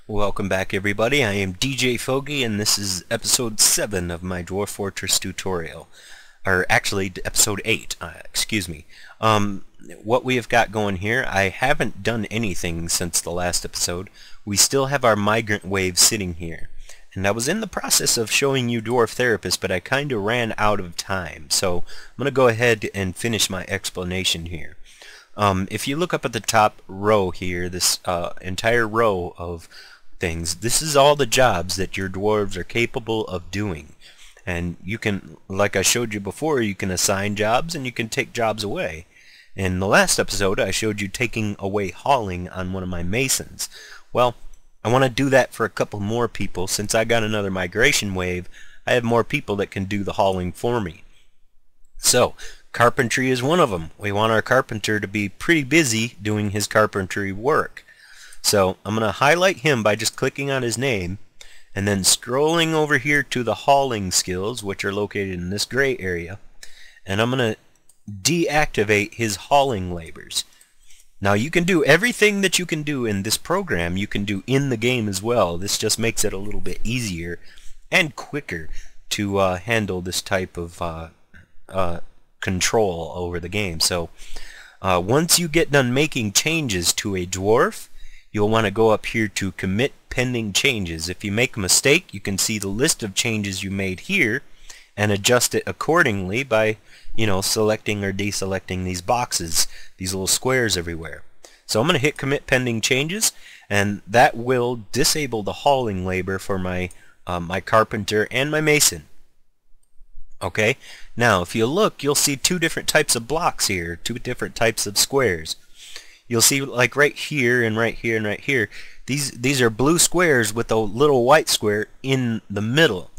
Welcome back everybody, I am DJ Fogey and this is episode 7 of my Dwarf Fortress tutorial. Or actually episode 8, excuse me. What we have got going here, I haven't done anything since the last episode. We still have our migrant wave sitting here. And I was in the process of showing you Dwarf Therapist, but I kinda ran out of time. So I'm going to go ahead and finish my explanation here. If you look up at the top row here, this entire row of things, this is all the jobs that your dwarves are capable of doing. And you can, like I showed you before, you can assign jobs and you can take jobs away. In the last episode I showed you taking away hauling on one of my masons. Well, I want to do that for a couple more people. Since I got another migration wave, I have more people that can do the hauling for me. So carpentry is one of them. We want our carpenter to be pretty busy doing his carpentry work. So I'm going to highlight him by just clicking on his name and then scrolling over here to the hauling skills, which are located in this gray area, and I'm going to deactivate his hauling labors. Now you can do everything that you can do in this program, you can do in the game as well. This just makes it a little bit easier and quicker to handle this type of control over the game. So once you get done making changes to a dwarf, you'll want to go up here to commit pending changes. If you make a mistake, you can see the list of changes you made here and adjust it accordingly by, selecting or deselecting these boxes, these little squares everywhere. So I'm going to hit commit pending changes, and that will disable the hauling labor for my my carpenter and my mason. Okay, now if you look, you'll see two different types of blocks here, two different types of squares. You'll see, like right here and right here and right here, these are blue squares with a little white square in the middle.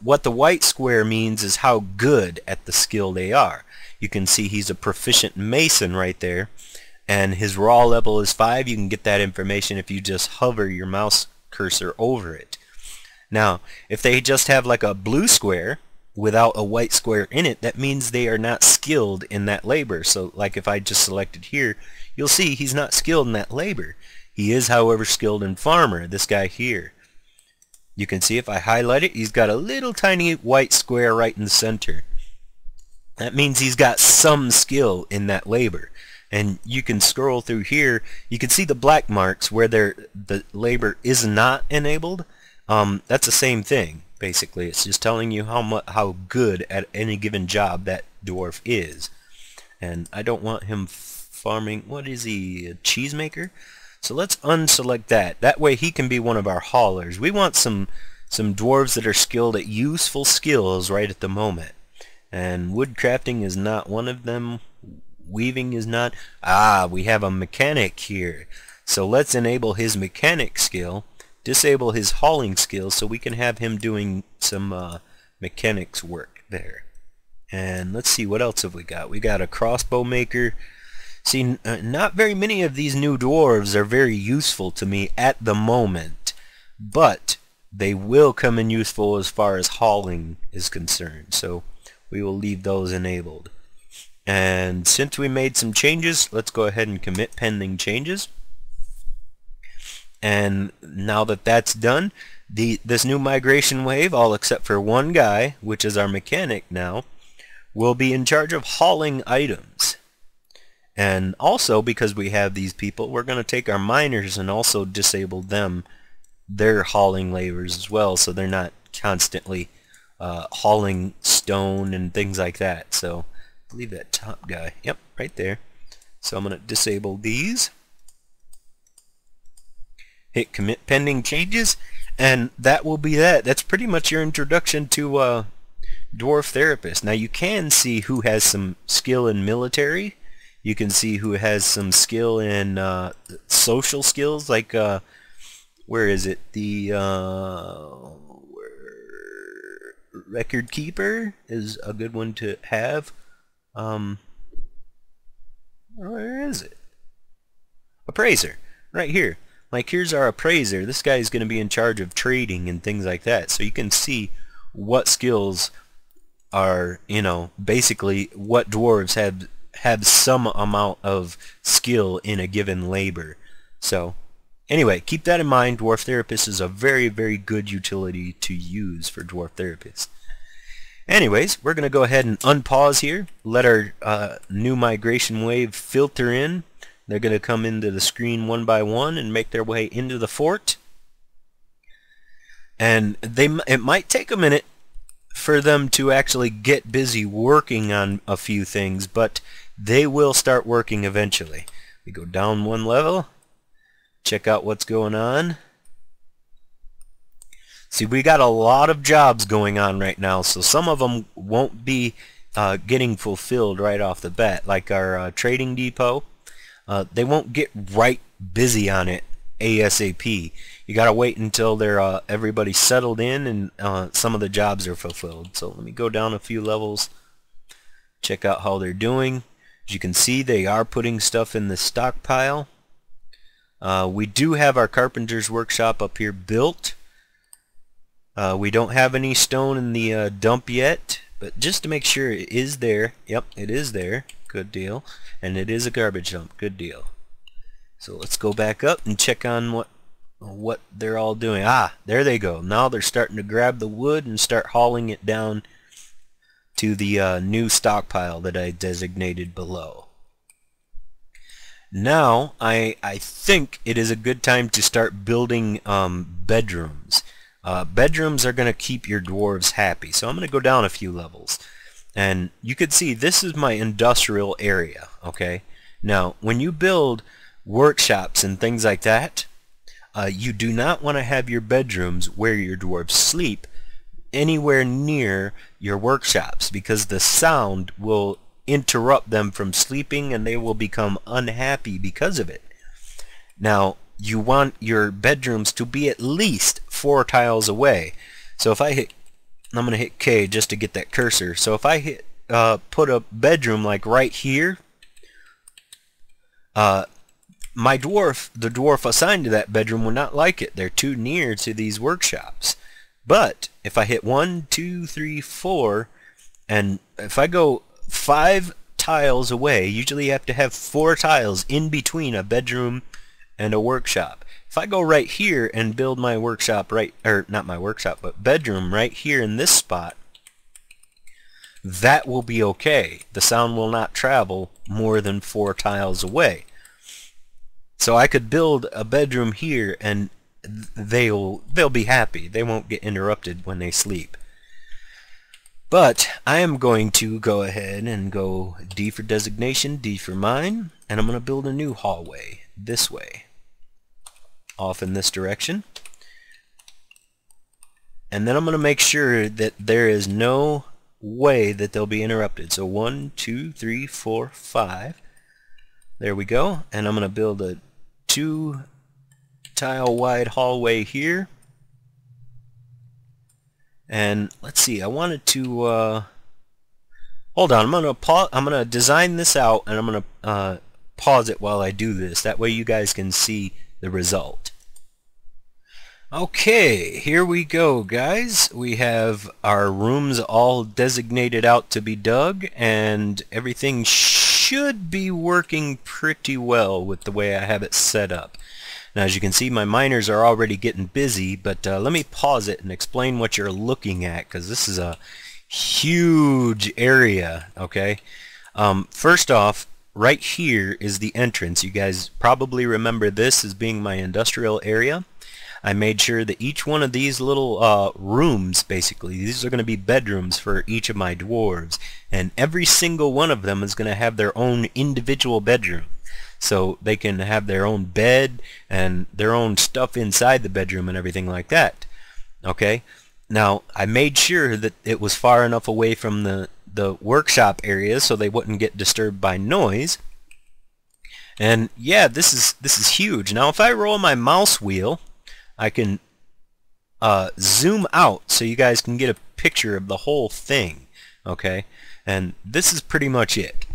What the white square means is how good at the skill they are. You can see he's a proficient mason right there, and his raw level is 5. You can get that information if you just hover your mouse cursor over it. Now, if they just have like a blue square without a white square in it, that means they are not skilled in that labor. So like if I just selected here, you'll see he's not skilled in that labor. He is, however, skilled in farmer, this guy here. You can see if I highlight it, he's got a little tiny white square right in the center. That means he's got some skill in that labor. And you can scroll through here, you can see the black marks where the labor is not enabled. That's the same thing. Basically, it's just telling you how good at any given job that dwarf is. And I don't want him farming. What is he? A cheesemaker? So let's unselect that. That way he can be one of our haulers. We want some dwarves that are skilled at useful skills right at the moment. And woodcrafting is not one of them. Weaving is not. We have a mechanic here. So let's enable his mechanic skill. Disable his hauling skills so we can have him doing some mechanics work there. And let's see, what else have we got? We got a crossbow maker. See, not very many of these new dwarves are very useful to me at the moment, but they will come in useful as far as hauling is concerned, so we will leave those enabled. And since we made some changes, let's go ahead and commit pending changes. And now that that's done, this new migration wave, all except for one guy, which is our mechanic now, will be in charge of hauling items. And also, because we have these people, we're going to take our miners and also disable their hauling labors as well, so they're not constantly hauling stone and things like that. So I believe that top guy, yep, right there. So I'm going to disable these. Hit commit pending changes, and that will be that. That's pretty much your introduction to Dwarf Therapist. Now you can see who has some skill in military. You can see who has some skill in social skills, like where is it? The record keeper is a good one to have. Where is it? Appraiser, right here. Like, here's our appraiser. This guy is going to be in charge of trading and things like that. So you can see what skills are, basically what dwarves have some amount of skill in a given labor. So Anyway, keep that in mind. Dwarf Therapist is a very, very good utility to use for Dwarf Therapist. Anyways, we're going to go ahead and unpause here. Let our new migration wave filter in. They're going to come into the screen one by one and make their way into the fort. And it might take a minute for them to actually get busy working on a few things, but they will start working eventually. We go down one level. Check out what's going on. See, we got a lot of jobs going on right now, so some of them won't be getting fulfilled right off the bat, like our trading depot. They won't get right busy on it ASAP. You gotta wait until they're everybody's settled in and some of the jobs are fulfilled. So let me go down a few levels, check out how they're doing. As you can see, they are putting stuff in the stockpile. We do have our carpenter's workshop up here built. We don't have any stone in the dump yet, but just to make sure it is there. Yep, it is there. Good deal. And it is a garbage dump. Good deal. So let's go back up and check on what they're all doing. Ah, there they go. Now they're starting to grab the wood and start hauling it down to the new stockpile that I designated below. Now, I think it is a good time to start building bedrooms. Bedrooms are going to keep your dwarves happy. So I'm going to go down a few levels. And you can see this is my industrial area. Okay. Now, when you build workshops and things like that, you do not want to have your bedrooms where your dwarves sleep anywhere near your workshops, because the sound will interrupt them from sleeping and they will become unhappy because of it. Now, you want your bedrooms to be at least 4 tiles away. So if I hit, I'm going to hit K just to get that cursor. So if I hit put a bedroom like right here, the dwarf assigned to that bedroom will not like it. They're too near to these workshops. But if I hit 1, 2, 3, 4, and if I go 5 tiles away, usually you have to have 4 tiles in between a bedroom and a workshop. If I go right here and build my workshop right, or not my workshop, but bedroom right here in this spot, that will be okay. The sound will not travel more than 4 tiles away. So I could build a bedroom here and they'll be happy. They won't get interrupted when they sleep. But I am going to go ahead and go D for designation, D for mine, and I'm going to build a new hallway this way, off in this direction. And then I'm going to make sure that there is no way that they'll be interrupted. So 1, 2, 3, 4, 5. There we go. And I'm going to build a 2 tile wide hallway here. And let's see, I wanted to hold on, I'm gonna design this out and I'm gonna pause it while I do this. That way you guys can see the result. Okay, here we go, guys. We have our rooms all designated out to be dug, and everything should be working pretty well with the way I have it set up. Now, as you can see, my miners are already getting busy, but let me pause it and explain what you're looking at, because this is a huge area, okay? First off, right here is the entrance. You guys probably remember this as being my industrial area. I made sure that each one of these little rooms, basically, these are going to be bedrooms for each of my dwarves, and every single one of them is going to have their own individual bedroom. So they can have their own bed and their own stuff inside the bedroom and everything like that. Okay? Now, I made sure that it was far enough away from the workshop area so they wouldn't get disturbed by noise. And yeah, this is huge. Now, if I roll my mouse wheel, I can zoom out so you guys can get a picture of the whole thing. Okay? And this is pretty much it.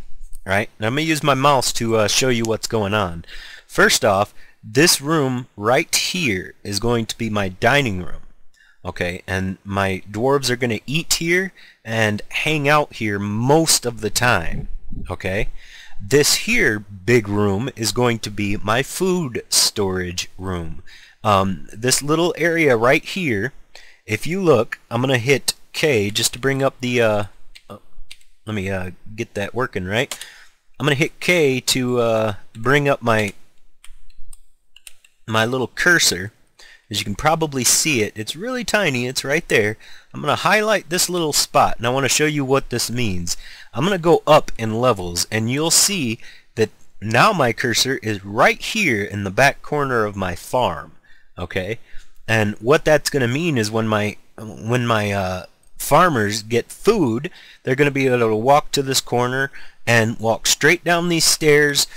Right? Now I'm going to use my mouse to show you what's going on. First off, this room right here is going to be my dining room. Okay, and my dwarves are going to eat here and hang out here most of the time. Okay, This here big room is going to be my food storage room. This little area right here, if you look, I'm going to hit K just to bring up the, let me get that working right. I'm going to hit K to bring up my little cursor. As you can probably see it, it's really tiny, it's right there. I'm going to highlight this little spot, and I want to show you what this means. I'm going to go up in levels, and you'll see that now my cursor is right here in the back corner of my farm. Okay, and what that's going to mean is when my farmers get food, they're going to be able to walk to this corner and walk straight down these stairs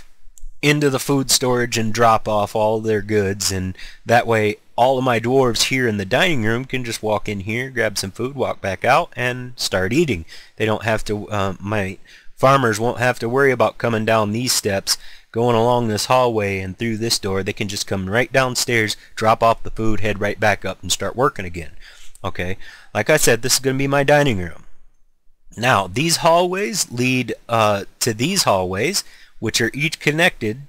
into the food storage and drop off all their goods, and that way all of my dwarves here in the dining room can just walk in here, grab some food, walk back out, and start eating. They don't have to, my farmers won't have to worry about coming down these steps, going along this hallway and through this door. They can just come right downstairs, drop off the food, head right back up, and start working again. Okay, like I said, this is going to be my dining room. Now, these hallways lead to these hallways, which are each connected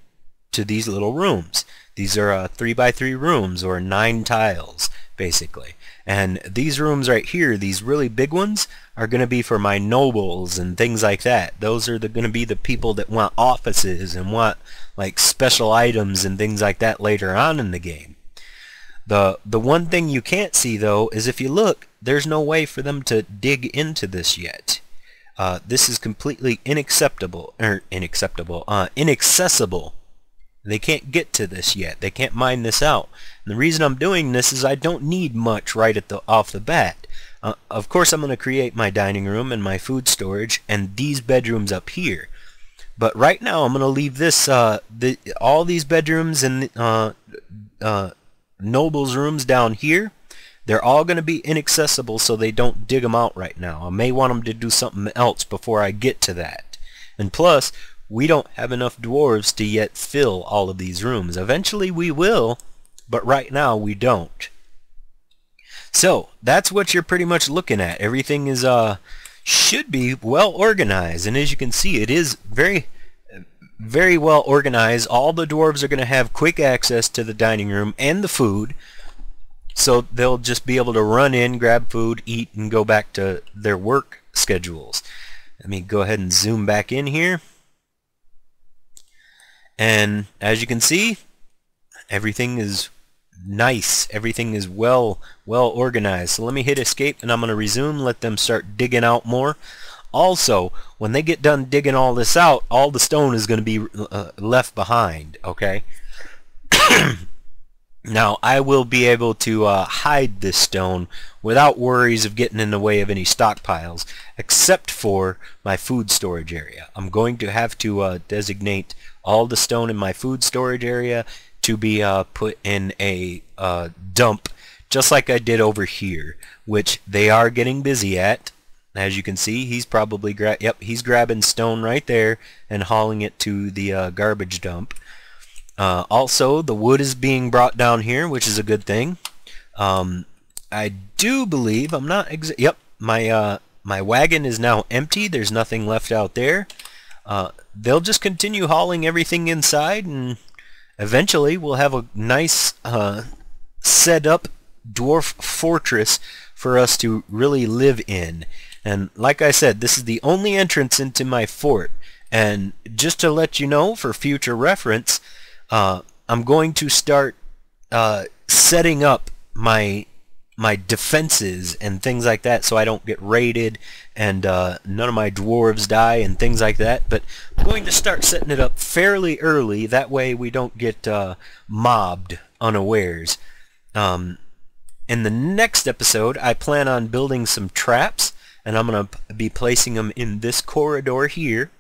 to these little rooms. These are 3x3 rooms, or 9 tiles, basically. And these rooms right here, these really big ones, are going to be for my nobles and things like that. Those are going to be the people that want offices and want like special items and things like that later on in the game. The one thing you can't see though is if you look, there's no way for them to dig into this yet. This is completely inaccessible. They can't get to this yet. They can't mine this out. And the reason I'm doing this is I don't need much right off the bat. Of course I'm going to create my dining room and my food storage and these bedrooms up here. But right now I'm going to leave this all these bedrooms and nobles rooms down here. They're all going to be inaccessible, so they don't dig them out right now. I may want them to do something else before I get to that. And plus, we don't have enough dwarves to yet fill all of these rooms. Eventually we will, but right now we don't. So that's what you're pretty much looking at. Everything is should be well organized, and as you can see, it is very well organized. All the dwarves are going to have quick access to the dining room and the food, so they'll just be able to run in, grab food, eat, and go back to their work schedules. Let me go ahead and zoom back in here. And as you can see, everything is nice. Everything is well organized. So let me hit escape, and I'm going to resume, let them start digging out more. Also, when they get done digging all this out, all the stone is going to be left behind, okay? Now, I will be able to hide this stone without worries of getting in the way of any stockpiles, except for my food storage area. I'm going to have to designate all the stone in my food storage area to be put in a dump, just like I did over here, which they are getting busy at. As you can see, he's probably he's grabbing stone right there and hauling it to the garbage dump. Also, the wood is being brought down here, which is a good thing. I do believe, I'm not yep, my wagon is now empty. There's nothing left out there. They'll just continue hauling everything inside, and eventually we'll have a nice set up Dwarf Fortress for us to really live in. And like I said, this is the only entrance into my fort. And just to let you know, for future reference, I'm going to start setting up my defenses and things like that, so I don't get raided and none of my dwarves die and things like that. But I'm going to start setting it up fairly early, that way we don't get mobbed unawares. In the next episode, I plan on building some traps, and I'm going to be placing them in this corridor here.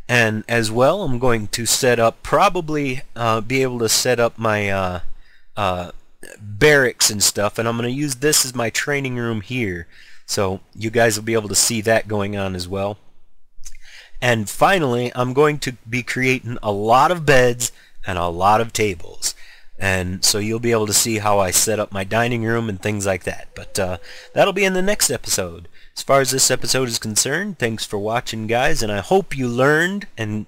And as well, I'm going to set up, probably be able to set up my barracks and stuff, and I'm going to use this as my training room here, so you guys will be able to see that going on as well. And finally, I'm going to be creating a lot of beds and a lot of tables, and so you'll be able to see how I set up my dining room and things like that. But that'll be in the next episode. As far as this episode is concerned, thanks for watching, guys, and I hope you learned and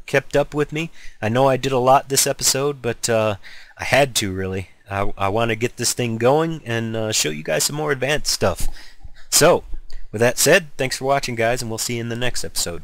kept up with me. I know I did a lot this episode, but I had to, really. I want to get this thing going and show you guys some more advanced stuff. So, with that said, thanks for watching, guys, and we'll see you in the next episode.